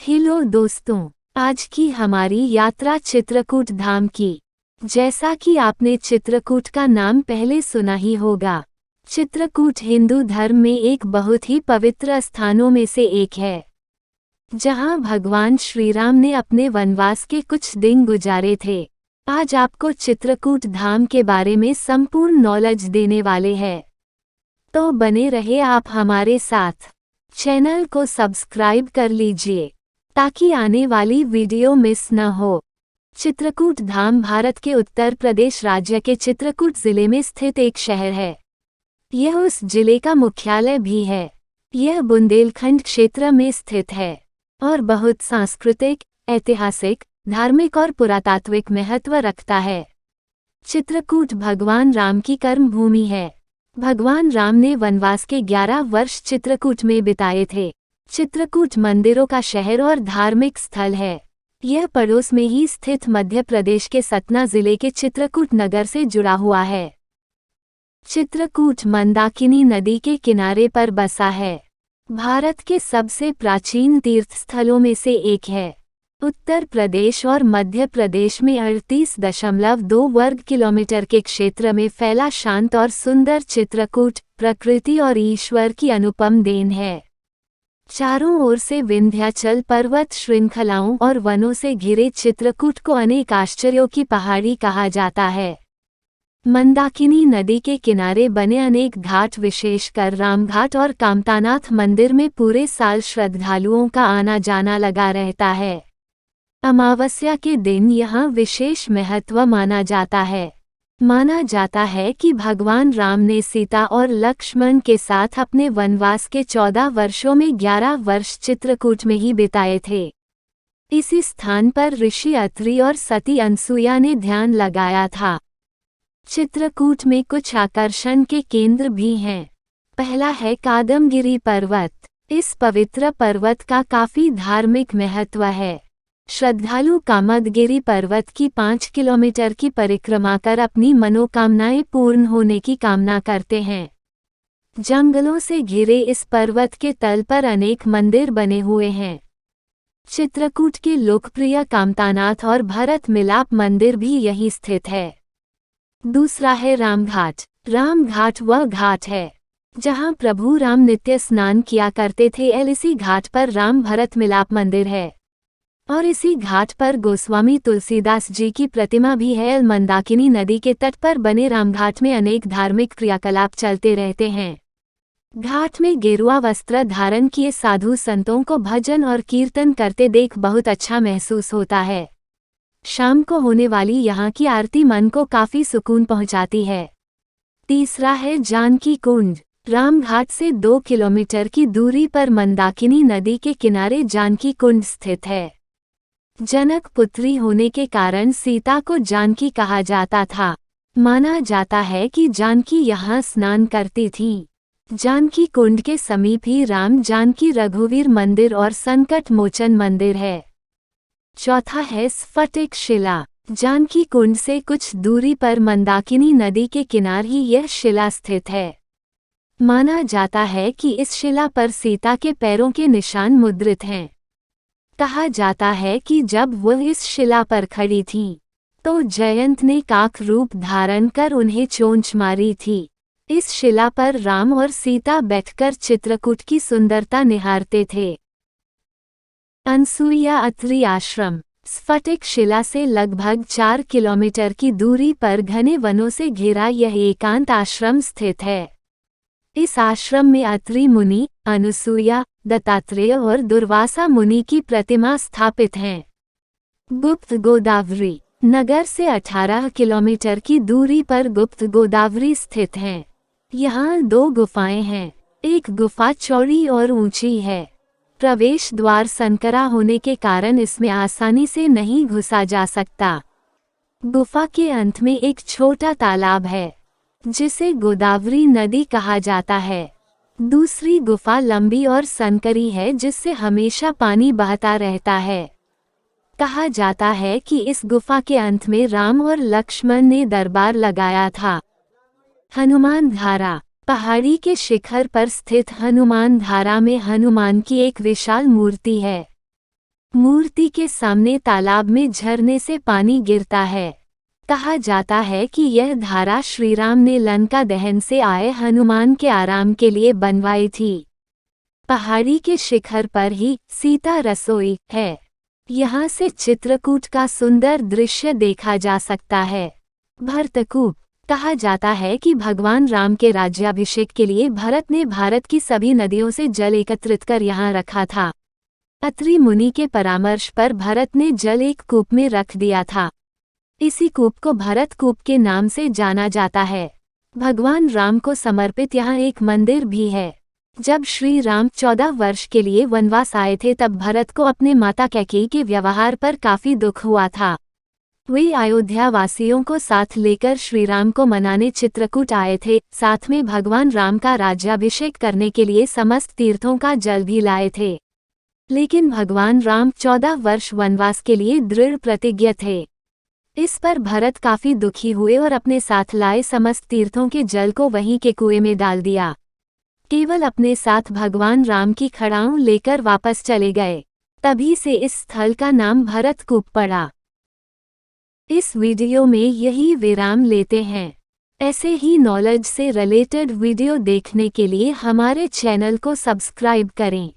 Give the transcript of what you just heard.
Hello दोस्तों, आज की हमारी यात्रा चित्रकूट धाम की। जैसा कि आपने चित्रकूट का नाम पहले सुना ही होगा, चित्रकूट हिंदू धर्म में एक बहुत ही पवित्र स्थानों में से एक है, जहां भगवान श्री राम ने अपने वनवास के कुछ दिन गुजारे थे। आज आपको चित्रकूट धाम के बारे में संपूर्ण नॉलेज देने वाले हैं, तो बने रहे आप हमारे साथ। चैनल को सब्सक्राइब कर लीजिए ताकि आने वाली वीडियो मिस न हो। चित्रकूट धाम भारत के उत्तर प्रदेश राज्य के चित्रकूट जिले में स्थित एक शहर है। यह उस जिले का मुख्यालय भी है। यह बुंदेलखंड क्षेत्र में स्थित है और बहुत सांस्कृतिक, ऐतिहासिक, धार्मिक और पुरातात्विक महत्व रखता है। चित्रकूट भगवान राम की कर्म भूमि है। भगवान राम ने वनवास के 11 वर्ष चित्रकूट में बिताए थे। चित्रकूट मंदिरों का शहर और धार्मिक स्थल है। यह पड़ोस में ही स्थित मध्य प्रदेश के सतना जिले के चित्रकूट नगर से जुड़ा हुआ है। चित्रकूट मंदाकिनी नदी के किनारे पर बसा है। भारत के सबसे प्राचीन तीर्थ स्थलों में से एक है। उत्तर प्रदेश और मध्य प्रदेश में 38.2 वर्ग किलोमीटर के क्षेत्र में फैला शांत और सुंदर चित्रकूट प्रकृति और ईश्वर की अनुपम देन है। चारों ओर से विंध्याचल पर्वत श्रृंखलाओं और वनों से घिरे चित्रकूट को अनेक आश्चर्यों की पहाड़ी कहा जाता है। मंदाकिनी नदी के किनारे बने अनेक घाट, विशेषकर रामघाट और कामतानाथ मंदिर में पूरे साल श्रद्धालुओं का आना जाना लगा रहता है। अमावस्या के दिन यहाँ विशेष महत्व माना जाता है। माना जाता है कि भगवान राम ने सीता और लक्ष्मण के साथ अपने वनवास के 14 वर्षों में 11 वर्ष चित्रकूट में ही बिताए थे। इसी स्थान पर ऋषि अत्रि और सती अनसुईया ने ध्यान लगाया था। चित्रकूट में कुछ आकर्षण के केंद्र भी हैं। पहला है कादमगिरी पर्वत। इस पवित्र पर्वत का काफी धार्मिक महत्व है। श्रद्धालु कामदगिरी पर्वत की 5 किलोमीटर की परिक्रमा कर अपनी मनोकामनाएं पूर्ण होने की कामना करते हैं। जंगलों से घिरे इस पर्वत के तल पर अनेक मंदिर बने हुए हैं। चित्रकूट के लोकप्रिय कामतानाथ और भरत मिलाप मंदिर भी यहीं स्थित है। दूसरा है रामघाट। रामघाट वह घाट है जहां प्रभु राम नित्य स्नान किया करते थे। इसी घाट पर राम भरत मिलाप मंदिर है और इसी घाट पर गोस्वामी तुलसीदास जी की प्रतिमा भी है। मंदाकिनी नदी के तट पर बने रामघाट में अनेक धार्मिक क्रियाकलाप चलते रहते हैं। घाट में गेरुआ वस्त्र धारण किए साधु संतों को भजन और कीर्तन करते देख बहुत अच्छा महसूस होता है। शाम को होने वाली यहाँ की आरती मन को काफी सुकून पहुँचाती है। तीसरा है जानकी कुंड। रामघाट से 2 किलोमीटर की दूरी पर मंदाकिनी नदी के किनारे जानकी कुंड स्थित है। जनक पुत्री होने के कारण सीता को जानकी कहा जाता था। माना जाता है कि जानकी यहाँ स्नान करती थी। जानकी कुंड के समीप ही राम जानकी रघुवीर मंदिर और संकट मोचन मंदिर है। चौथा है स्फटिक शिला। जानकी कुंड से कुछ दूरी पर मंदाकिनी नदी के किनारे ही यह शिला स्थित है। माना जाता है कि इस शिला पर सीता के पैरों के निशान मुद्रित हैं। कहा जाता है कि जब वह इस शिला पर खड़ी थीं, तो जयंत ने काक रूप धारण कर उन्हें चोंच मारी थी। इस शिला पर राम और सीता बैठकर चित्रकूट की सुंदरता निहारते थे। अनसुईया अत्रि आश्रम। स्फटिक शिला से लगभग 4 किलोमीटर की दूरी पर घने वनों से घिरा यह एकांत आश्रम स्थित है। इस आश्रम में अत्रि मुनि, अनुसुईया, दत्तात्रेय और दुर्वासा मुनि की प्रतिमा स्थापित हैं। गुप्त गोदावरी। नगर से 18 किलोमीटर की दूरी पर गुप्त गोदावरी स्थित है। यहाँ 2 गुफाएं हैं। एक गुफा चौड़ी और ऊंची है। प्रवेश द्वार संकरा होने के कारण इसमें आसानी से नहीं घुसा जा सकता। गुफा के अंत में एक छोटा तालाब है जिसे गोदावरी नदी कहा जाता है। दूसरी गुफा लंबी और संकरी है जिससे हमेशा पानी बहता रहता है। कहा जाता है कि इस गुफा के अंत में राम और लक्ष्मण ने दरबार लगाया था। हनुमान धारा। पहाड़ी के शिखर पर स्थित हनुमान धारा में हनुमान की एक विशाल मूर्ति है। मूर्ति के सामने तालाब में झरने से पानी गिरता है। कहा जाता है कि यह धारा श्रीराम ने लंका दहन से आए हनुमान के आराम के लिए बनवाई थी। पहाड़ी के शिखर पर ही सीता रसोई है। यहाँ से चित्रकूट का सुंदर दृश्य देखा जा सकता है। भरतकूप। कहा जाता है कि भगवान राम के राज्याभिषेक के लिए भरत ने भारत की सभी नदियों से जल एकत्रित कर यहाँ रखा था। अत्रि मुनि के परामर्श पर भरत ने जल एक कूप में रख दिया था। इसी कूप को भरत कूप के नाम से जाना जाता है। भगवान राम को समर्पित यहाँ एक मंदिर भी है। जब श्री राम 14 वर्ष के लिए वनवास आए थे तब भरत को अपने माता कैकेयी के व्यवहार पर काफी दुख हुआ था। वे अयोध्या वासियों को साथ लेकर श्रीराम को मनाने चित्रकूट आए थे। साथ में भगवान राम का राज्याभिषेक करने के लिए समस्त तीर्थों का जल भी लाए थे। लेकिन भगवान राम 14 वर्ष वनवास के लिए दृढ़ प्रतिज्ञ थे। इस पर भरत काफी दुखी हुए और अपने साथ लाए समस्त तीर्थों के जल को वहीं के कुएं में डाल दिया। केवल अपने साथ भगवान राम की खड़ाऊं लेकर वापस चले गए। तभी से इस स्थल का नाम भरतकूप पड़ा। इस वीडियो में यही विराम लेते हैं। ऐसे ही नॉलेज से रिलेटेड वीडियो देखने के लिए हमारे चैनल को सब्सक्राइब करें।